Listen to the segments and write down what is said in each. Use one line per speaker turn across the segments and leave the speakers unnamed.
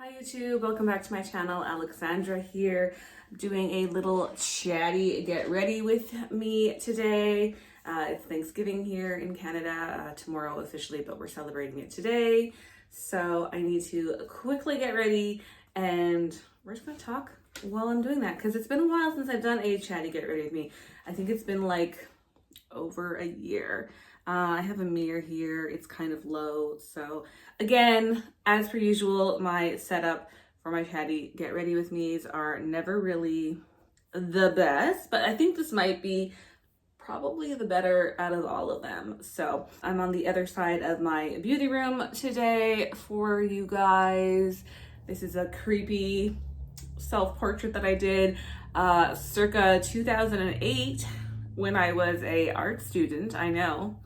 Hi YouTube, welcome back to my channel. Alexandra here, doing a little chatty get ready with me today. It's Thanksgiving here in Canada, tomorrow officially, but we're celebrating it today. So I need to quickly get ready and we're just gonna talk while I'm doing that because it's been a while since I've done a chatty get ready with me. I think it's been like over a year. I have a mirror here, it's kind of low. So again, as per usual, my setup for my chatty get ready with me's are never really the best, but I think this might be probably the better out of all of them. So I'm on the other side of my beauty room today for you guys. This is a creepy self-portrait that I did circa 2008 when I was a art student. I know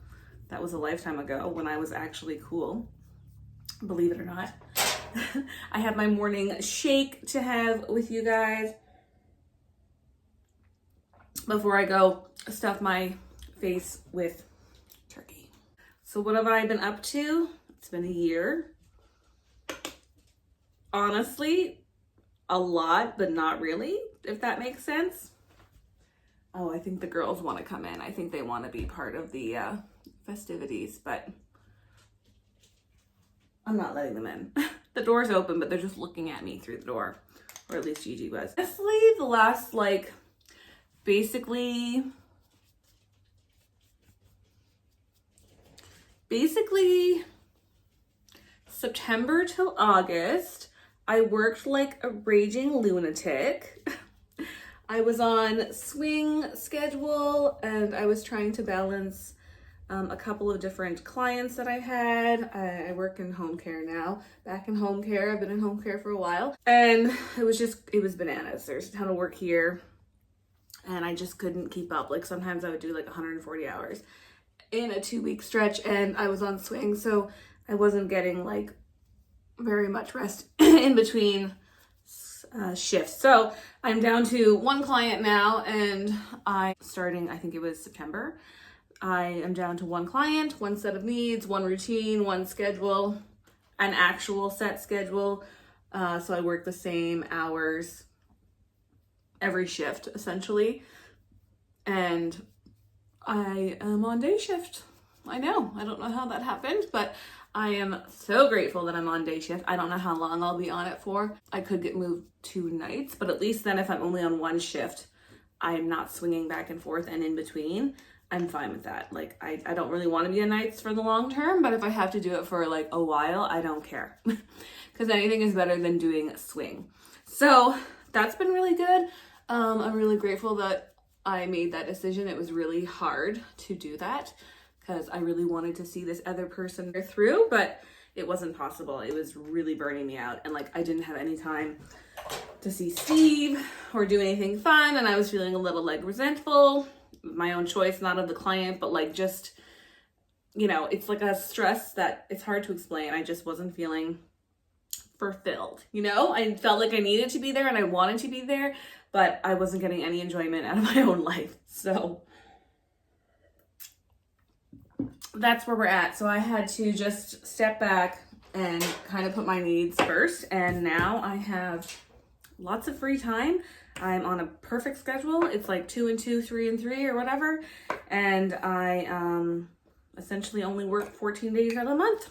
that was a lifetime ago when I was actually cool, believe it or not. I have my morning shake to have with you guys before I go stuff my face with turkey. So what have I been up to? It's been a year. Honestly, a lot, but not really, if that makes sense. Oh, I think the girls want to come in. I think they want to be part of the festivities, but I'm not letting them in. The door's open, but they're just looking at me through the door, or at least Gigi was. Honestly, the last basically September till August, I worked like a raging lunatic. I was on swing schedule and I was trying to balance a couple of different clients that I had. I work in home care now, back in home care. I've been in home care for a while. And it was bananas. There's a ton of work here and I just couldn't keep up. Like sometimes I would do like 140 hours in a 2-week stretch and I was on swing. So I wasn't getting like very much rest in between shifts. So I'm down to one client now and starting, I think it was September, I am down to one client, one set of needs, one routine, one schedule, an actual set schedule. So I work the same hours every shift essentially. And I am on day shift. I know, I don't know how that happened, but I am so grateful that I'm on day shift. I don't know how long I'll be on it for. I could get moved to nights, but at least then if I'm only on one shift, I'm not swinging back and forth and in between. I'm fine with that. Like I don't really want to be on nights for the long term, but if I have to do it for like a while, I don't care because anything is better than doing swing. So that's been really good. I'm really grateful that I made that decision. It was really hard to do that because I really wanted to see this other person through, but it wasn't possible. It was really burning me out. And like, I didn't have any time to see Steve or do anything fun. And I was feeling a little like resentful, my own choice, not of the client, but like just, you know, it's like a stress that it's hard to explain. I just wasn't feeling fulfilled. You know, I felt like I needed to be there and I wanted to be there, but I wasn't getting any enjoyment out of my own life. So that's where we're at. So I had to just step back and kind of put my needs first. And now I have lots of free time. I'm on a perfect schedule. It's like 2 and 2, 3 and 3 or whatever. And I essentially only work 14 days out of the month.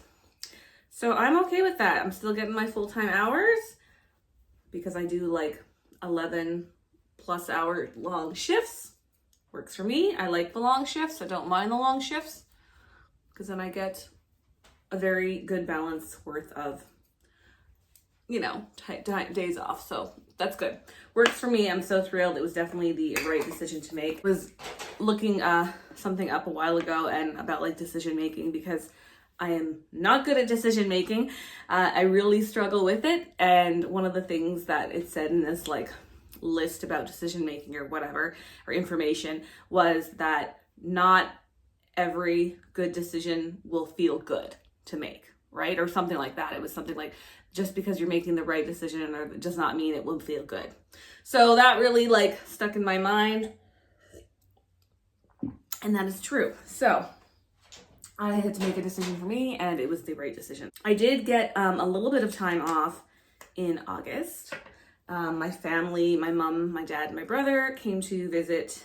So I'm okay with that. I'm still getting my full-time hours because I do like 11 plus hour long shifts. Works for me. I like the long shifts. I don't mind the long shifts because then I get a very good balance worth of, you know, days off. So that's good. Works for me. I'm so thrilled. It was definitely the right decision to make. I was looking something up a while ago and about like decision making because I am not good at decision making. I really struggle with it. And one of the things that it said in this like list about decision making or whatever, or information, was that not every good decision will feel good to make, right? Or something like that. It was something like, just because you're making the right decision does not mean it will feel good. So that really like stuck in my mind. And that is true. So I had to make a decision for me and it was the right decision. I did get a little bit of time off in August. My family, my mom, my dad, and my brother came to visit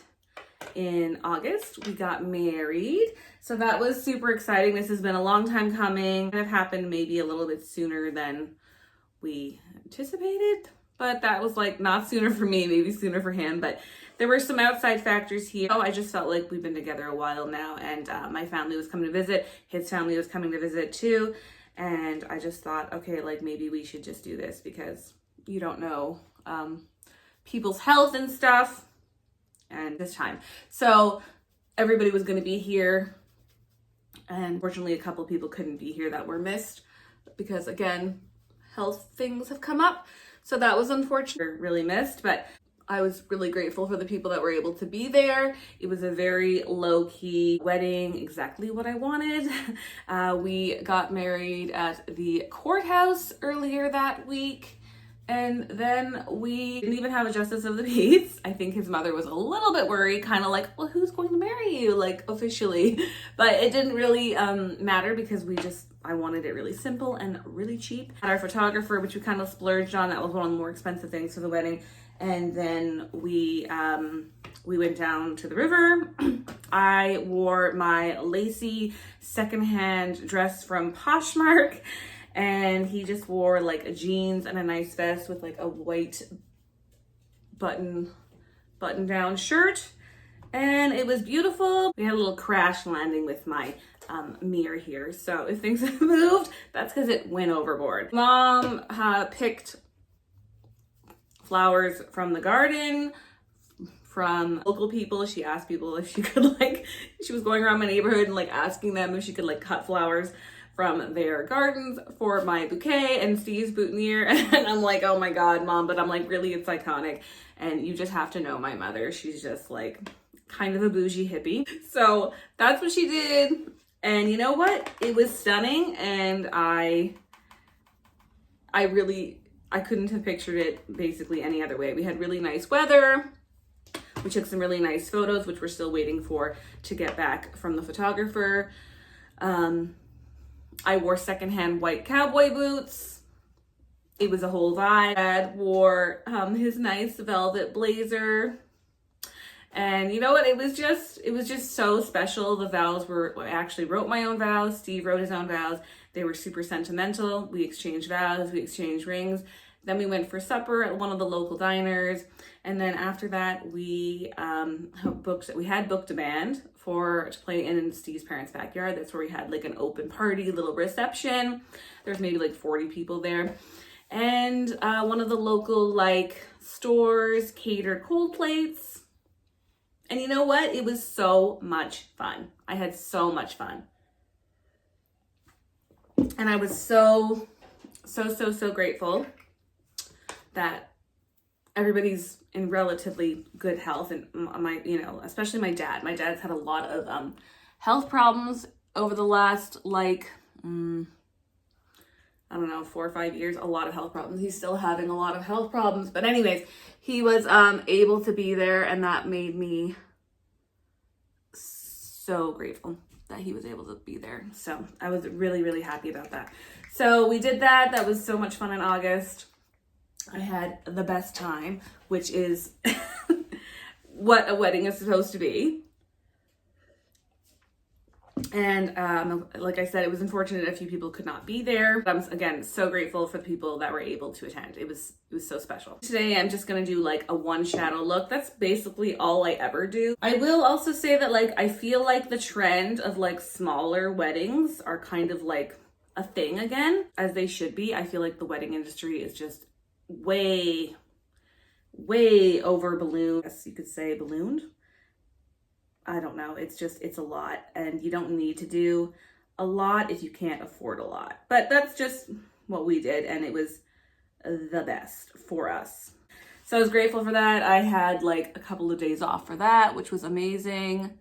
in August. We got married. So that was super exciting. This has been a long time coming. Kind of happened maybe a little bit sooner than we anticipated, but that was like not sooner for me, maybe sooner for him. But there were some outside factors here. I just felt like we've been together a while now, and my family was coming to visit. His family was coming to visit too. And I just thought, okay, like maybe we should just do this because you don't know people's health and stuff. And this time. So everybody was going to be here. And fortunately, a couple people couldn't be here that were missed because, again, health things have come up. So that was unfortunate, really missed. But I was really grateful for the people that were able to be there. It was a very low-key wedding, exactly what I wanted. We got married at the courthouse earlier that week. And then we didn't even have a justice of the peace. I think his mother was a little bit worried, kind of like, well, who's going to marry you, like officially? But it didn't really matter because I wanted it really simple and really cheap. Had our photographer, which we kind of splurged on. That was one of the more expensive things for the wedding. And then we went down to the river. I wore my lacy secondhand dress from Poshmark. And he just wore like a jeans and a nice vest with like a white button down shirt. And it was beautiful. We had a little crash landing with my mirror here. So if things have moved, that's because it went overboard. Mom picked flowers from the garden, from local people. She asked people if she could she was going around my neighborhood and like asking them if she could like cut flowers from their gardens for my bouquet and Steve's boutonniere. And I'm like, oh my God, Mom. But I'm like, really, it's iconic. And you just have to know my mother. She's just like kind of a bougie hippie. So that's what she did. And you know what? It was stunning. And I couldn't have pictured it basically any other way. We had really nice weather. We took some really nice photos, which we're still waiting for to get back from the photographer. I wore secondhand white cowboy boots. It was a whole vibe. Dad wore his nice velvet blazer. And you know what? It was just so special. The vows I actually wrote my own vows. Steve wrote his own vows. They were super sentimental. We exchanged vows, we exchanged rings. Then we went for supper at one of the local diners. And then after that, we had booked a band to play in Steve's parents' backyard. That's where we had like an open party, little reception. There's maybe like 40 people there. And one of the local like stores catered cold plates. And you know what? It was so much fun. I had so much fun. And I was so grateful that everybody's in relatively good health. And especially my dad. My dad's had a lot of health problems over the last 4 or 5 years, a lot of health problems. He's still having a lot of health problems. But anyways, he was able to be there, and that made me so grateful that he was able to be there. So I was really, really happy about that. So we did that. That was so much fun in August. I had the best time, which is what a wedding is supposed to be. And like I said, it was unfortunate a few people could not be there. But I'm, again, so grateful for the people that were able to attend. It was so special. Today, I'm just going to do like a one shadow look. That's basically all I ever do. I will also say that I feel like the trend of like smaller weddings are kind of like a thing again, as they should be. I feel like the wedding industry is just way over ballooned. Yes, you could say ballooned. I don't know. It's a lot, and you don't need to do a lot if you can't afford a lot. But that's just what we did, and it was the best for us. So I was grateful for that. I had like a couple of days off for that, which was amazing.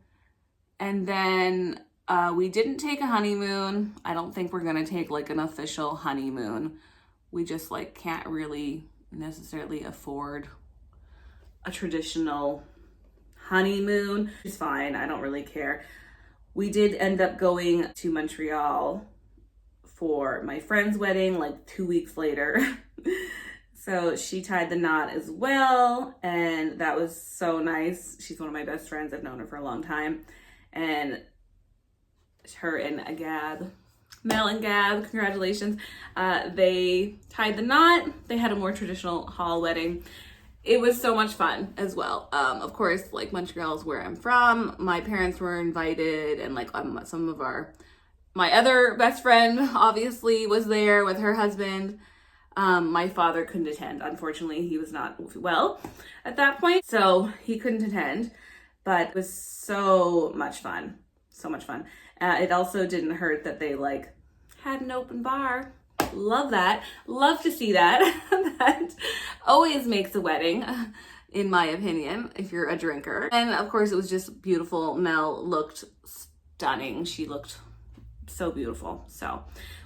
And then we didn't take a honeymoon. I don't think we're going to take like an official honeymoon. We just like can't really necessarily afford a traditional honeymoon. It's fine. I don't really care. We did end up going to Montreal for my friend's wedding like 2 weeks later. So she tied the knot as well, and that was so nice. She's one of my best friends. I've known her for a long time. And her and Gab, Mel and Gab, congratulations. They tied the knot. They had a more traditional hall wedding. It was so much fun as well. Of course, like Montreal is where I'm from. My parents were invited, and like my other best friend obviously was there with her husband. My father couldn't attend. Unfortunately, he was not well at that point, so he couldn't attend, but it was so much fun. So much fun. It also didn't hurt that they like had an open bar. Love that. Love to see that. That always makes a wedding, in my opinion, if you're a drinker. And of course, it was just beautiful. Mel looked stunning. She looked so beautiful. So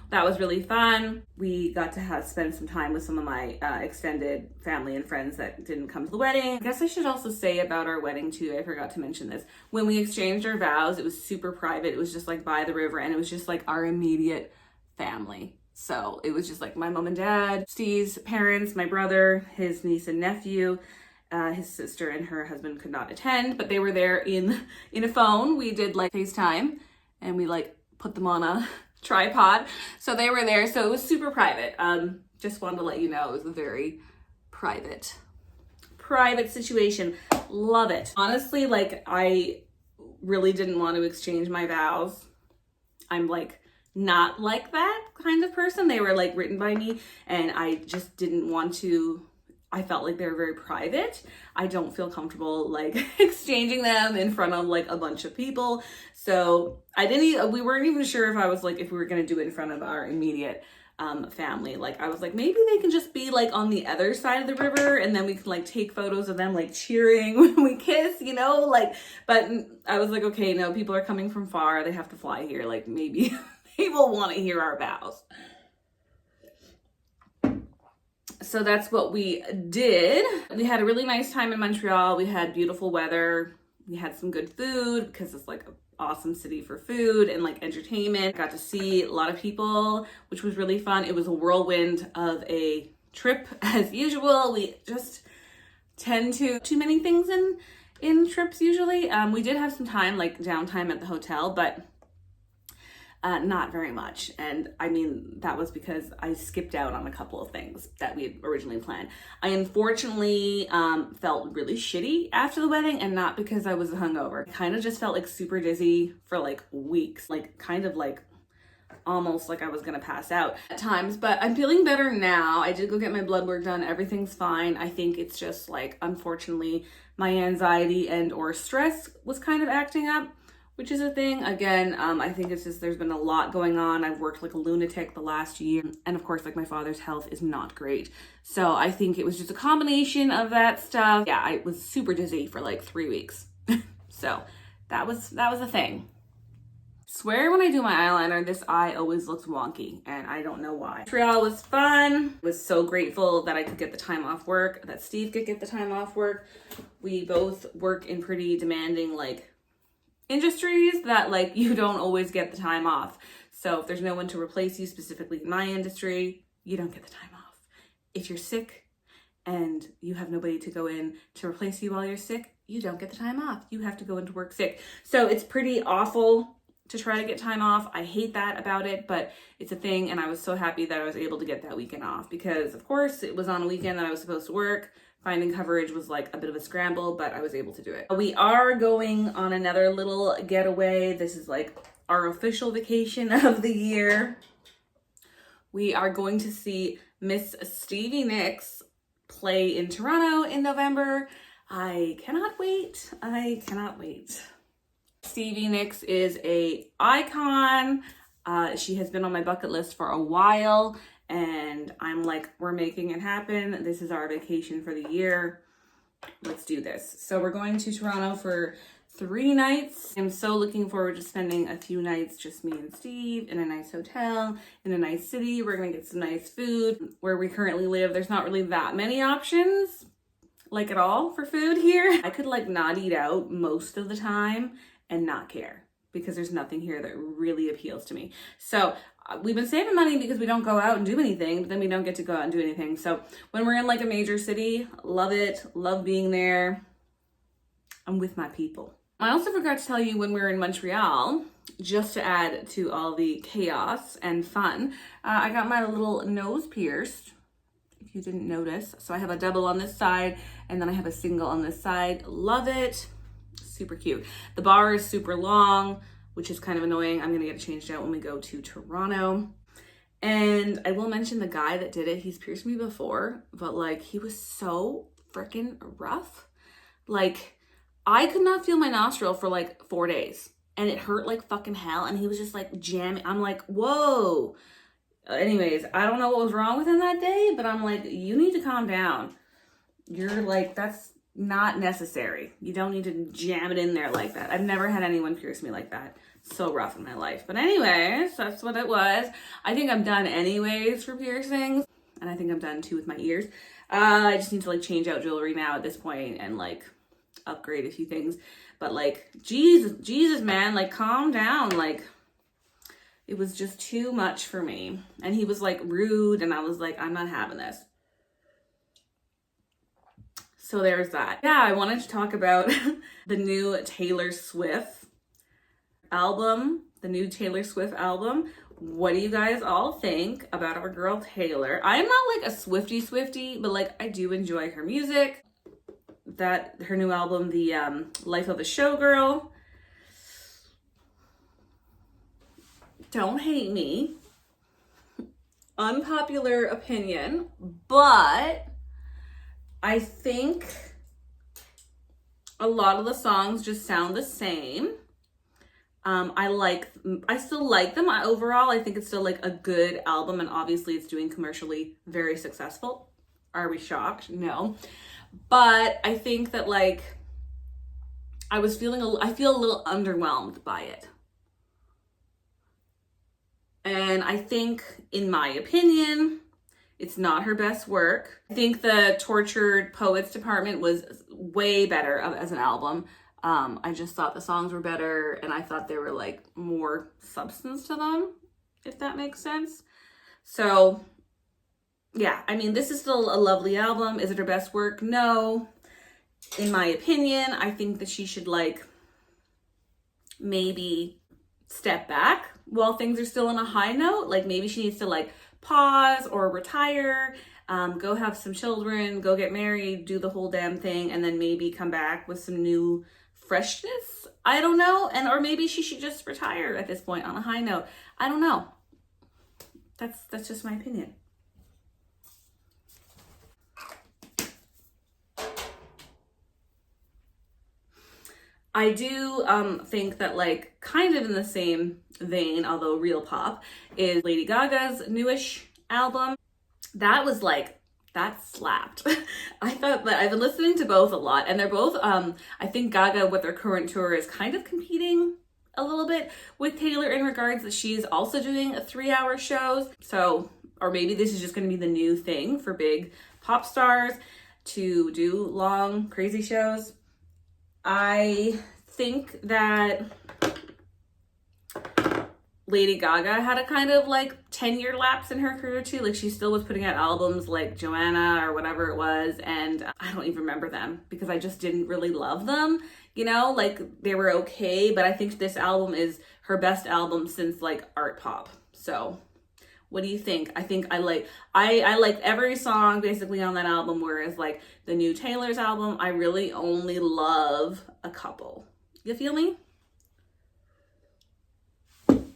that was really fun. We got to spend some time with some of my extended family and friends that didn't come to the wedding. I guess I should also say about our wedding too, I forgot to mention this. When we exchanged our vows, it was super private. It was just like by the river, and it was just like our immediate family. So it was just like my mom and dad, Steve's parents, my brother, his niece and nephew, his sister and her husband could not attend, but they were there in a phone. We did like FaceTime, and we like put them on a tripod, so they were there. So it was super private. Just wanted to let you know it was a very private situation. Love it. Honestly, like I really didn't want to exchange my vows. I'm like not like that kind of person. They were like written by me, and I just didn't want to. I felt like they were very private. I don't feel comfortable like exchanging them in front of like a bunch of people. So we weren't even sure if we were going to do it in front of our immediate family. Like I was like, maybe they can just be like on the other side of the river, and then we can like take photos of them like cheering when we kiss, you know, like, but I was like, okay, no, people are coming from far. They have to fly here. Like maybe they will want to hear our vows. So that's what we did. We had a really nice time in Montreal. We had beautiful weather. We had some good food because it's like an awesome city for food and like entertainment. Got to see a lot of people, which was really fun. It was a whirlwind of a trip as usual. We just tend to too many things in trips usually. We did have some time, like downtime at the hotel, but not very much. And I mean, that was because I skipped out on a couple of things that we had originally planned. I unfortunately felt really shitty after the wedding, and not because I was hungover. I kind of just felt like super dizzy for like weeks, like kind of like almost like I was gonna pass out at times, but I'm feeling better now. I did go get my blood work done. Everything's fine. I think it's just like, unfortunately, my anxiety and or stress was kind of acting up, which is a thing. Again, I think it's just there's been a lot going on. I've worked like a lunatic the last year. And of course, like my father's health is not great. So I think it was just a combination of that stuff. Yeah, I was super dizzy for like 3 weeks. So that was a thing. Swear when I do my eyeliner, this eye always looks wonky, and I don't know why. Montreal was fun. I was so grateful that I could get the time off work, that Steve could get the time off work. We both work in pretty demanding like industries that like you don't always get the time off. So if there's no one to replace you, specifically in my industry, you don't get the time off. If you're sick and you have nobody to go in to replace you while you're sick, you don't get the time off. You have to go into work sick. So it's pretty awful to try to get time off. I hate that about it, but it's a thing, and I was so happy that I was able to get that weekend off because of course it was on a weekend that I was supposed to work. Finding coverage was like a bit of a scramble, but I was able to do it. We are going on another little getaway. This is like our official vacation of the year. We are going to see Miss Stevie Nicks play in Toronto in November. I cannot wait. I cannot wait. Stevie Nicks is an icon. She has been on my bucket list for a while, and I'm like, we're making it happen. This is our vacation for the year. Let's do this. So we're going to Toronto for 3 nights. I'm so looking forward to spending a few nights, just me and Steve, in a nice hotel, in a nice city. We're gonna get some nice food. Where we currently live, there's not really that many options, like at all, for food here. I could like not eat out most of the time and not care, because there's nothing here that really appeals to me. So we've been saving money because we don't go out and do anything, but then we don't get to go out and do anything. So when we're in like a major city, love it, love being there. I'm with my people. I also forgot to tell you when we were in Montreal, just to add to all the chaos and fun, I got my little nose pierced, if you didn't notice. So I have a double on this side and then I have a single on this side. Love it. Super cute. The bar is super long, which is kind of annoying. I'm gonna get it changed out when we go to Toronto. And I will mention the guy that did it, he's pierced me before, but like he was so freaking rough. Like I could not feel my nostril for like 4 days and it hurt like fucking hell. And he was just like jamming. I'm like, whoa. Anyways, I don't know what was wrong with him that day, but I'm like, you need to calm down. You're like, that's not necessary. You don't need to jam it in there like that. I've never had anyone pierce me like that. So rough in my life. But anyways, that's what it was. I think I'm done anyways for piercings. And I think I'm done too with my ears. I just need to like change out jewelry now at this point and like upgrade a few things. But like, Jesus, man, like calm down. Like it was just too much for me. And he was like rude and I was like, I'm not having this. So there's that. Yeah, I wanted to talk about the new Taylor Swift album, the new Taylor Swift album. What do you guys all think about our girl Taylor? I'm not like a Swiftie, but like I do enjoy her music. That her new album, the Life of a Showgirl. Don't hate me. Unpopular opinion, but I think a lot of the songs just sound the same. I still like them. Overall, I think it's still like a good album, and obviously it's doing commercially very successful. Are we shocked? No. But I think that like I feel a little underwhelmed by it. And I think, in my opinion, it's not her best work. I think the Tortured Poets Department was way better as an album. I just thought the songs were better and I thought there were like more substance to them, if that makes sense. So yeah, I mean, this is still a lovely album. Is it her best work? No. In my opinion, I think that she should like maybe step back while things are still on a high note. Like maybe she needs to like pause or retire, go have some children, go get married, do the whole damn thing, and then maybe come back with some new freshness. I don't know. Or maybe she should just retire at this point on a high note. I don't know. That's just my opinion. I do think that like kind of in the same vein, although real pop, is Lady Gaga's newish album. That was like, that slapped. I thought that I've been listening to both a lot and they're both, I think Gaga with their current tour is kind of competing a little bit with Taylor in regards that she's also doing 3-hour shows. So, or maybe this is just going to be the new thing for big pop stars to do long, crazy shows. I think that Lady Gaga had a kind of like 10-year lapse in her career too. Like she still was putting out albums like Joanna or whatever it was. And I don't even remember them because I just didn't really love them. You know, like they were okay, but I think this album is her best album since like art pop. So what do you think? I think I like every song basically on that album, whereas like the new Taylor's album, I really only love a couple. You feel me? I'm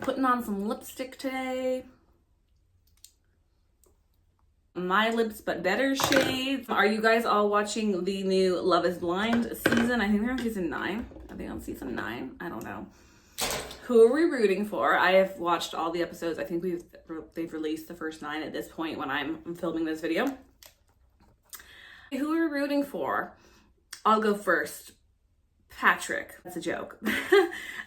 putting on some lipstick today. My Lips But Better shades. Are you guys all watching the new Love is Blind season? I think they're on season 9. Are they on season 9? I don't know. Who are we rooting for? I have watched all the episodes. I think they've released the first 9 at this point when I'm filming this video. Who are we rooting for? I'll go first. Patrick. That's a joke.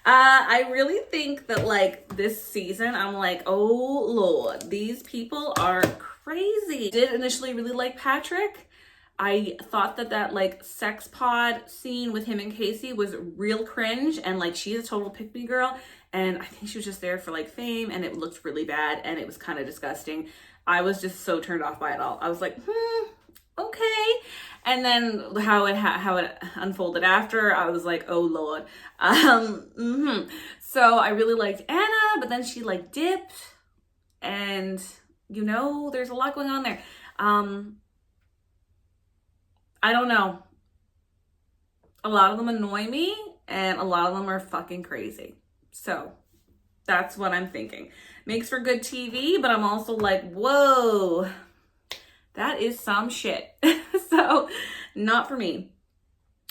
I really think that like this season, I'm like, oh Lord, these people are crazy. I did initially really like Patrick. I thought that like sex pod scene with him and Casey was real cringe and like she's a total pick-me girl. And I think she was just there for like fame, and it looked really bad and it was kind of disgusting. I was just so turned off by it all. I was like, okay. And then how it unfolded after, I was like, oh Lord. So I really liked Anna, but then she like dipped, and you know, there's a lot going on there. I don't know. A lot of them annoy me, and a lot of them are fucking crazy. So that's what I'm thinking. Makes for good TV, but I'm also like, whoa, that is some shit. So not for me.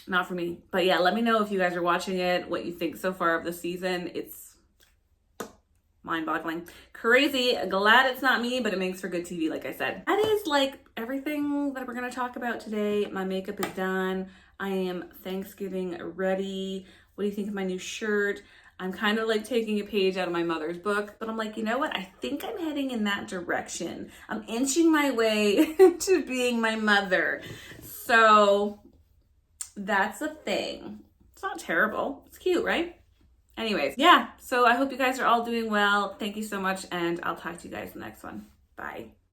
Not for me. But yeah, let me know if you guys are watching it, what you think so far of the season. It's mind-boggling. Crazy. Glad it's not me, but it makes for good TV, like I said. That is like everything that we're going to talk about today. My makeup is done. I am Thanksgiving ready. What do you think of my new shirt? I'm kind of like taking a page out of my mother's book, but I'm like, you know what? I think I'm heading in that direction. I'm inching my way to being my mother. So that's a thing. It's not terrible. It's cute, right? Anyways, yeah. So I hope you guys are all doing well. Thank you so much, and I'll talk to you guys in the next one. Bye.